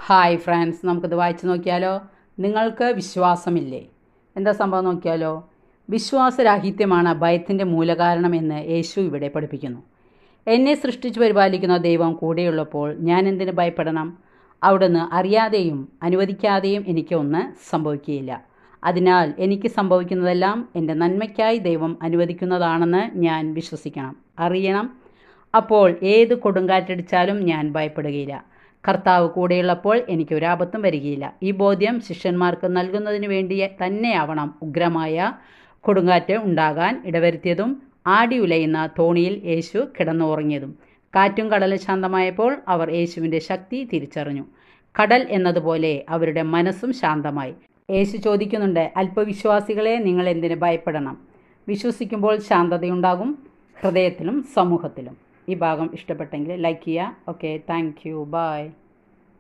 Hi friends, നമുക്കിത് വായിച്ച് നോക്കിയാലോ. നിങ്ങൾക്ക് വിശ്വാസമില്ലേ? എന്താ സംഭവം നോക്കിയാലോ. വിശ്വാസരാഹിത്യമാണ് ഭയത്തിൻ്റെ മൂലകാരണമെന്ന് യേശു ഇവിടെ പഠിപ്പിക്കുന്നു. എന്നെ സൃഷ്ടിച്ചു പരിപാലിക്കുന്ന ദൈവം കൂടെയുള്ളപ്പോൾ ഞാൻ എന്തിന് ഭയപ്പെടണം? അവിടുന്ന് അറിയാതെയും അനുവദിക്കാതെയും എനിക്ക് ഒന്ന് സംഭവിക്കുകയില്ല. അതിനാൽ എനിക്ക് സംഭവിക്കുന്നതെല്ലാം എൻ്റെ നന്മയ്ക്കായി ദൈവം അനുവദിക്കുന്നതാണെന്ന് ഞാൻ വിശ്വസിക്കണം, അറിയണം. അപ്പോൾ ഏത് കൊടുങ്കാറ്റടിച്ചാലും ഞാൻ ഭയപ്പെടുകയില്ല. കർത്താവ് കൂടെയുള്ളപ്പോൾ എനിക്ക് ഒരാപത്തും വരികയില്ല. ഈ ബോധ്യം ശിഷ്യന്മാർക്ക് നൽകുന്നതിന് വേണ്ടി തന്നെയാവണം ഉഗ്രമായ കൊടുങ്കാറ്റ് ഉണ്ടാകാൻ ഇടവരുത്തിയതും ആടി ഉലയുന്ന തോണിയിൽ യേശു കിടന്നുറങ്ങിയതും. കാറ്റും കടലും ശാന്തമായപ്പോൾ അവർ യേശുവിൻ്റെ ശക്തി തിരിച്ചറിഞ്ഞു. കടൽ എന്നതുപോലെ അവരുടെ മനസ്സും ശാന്തമായി. യേശു ചോദിക്കുന്നുണ്ട്, അല്പവിശ്വാസികളെ, നിങ്ങൾ എന്തിന് ഭയപ്പെടണം? വിശ്വസിക്കുമ്പോൾ ശാന്തതയുണ്ടാകും, ഹൃദയത്തിലും സമൂഹത്തിലും. ഈ ഭാഗം ഇഷ്ടപ്പെട്ടെങ്കിൽ ലൈക്ക് ചെയ്യുക. Okay, thank you, by.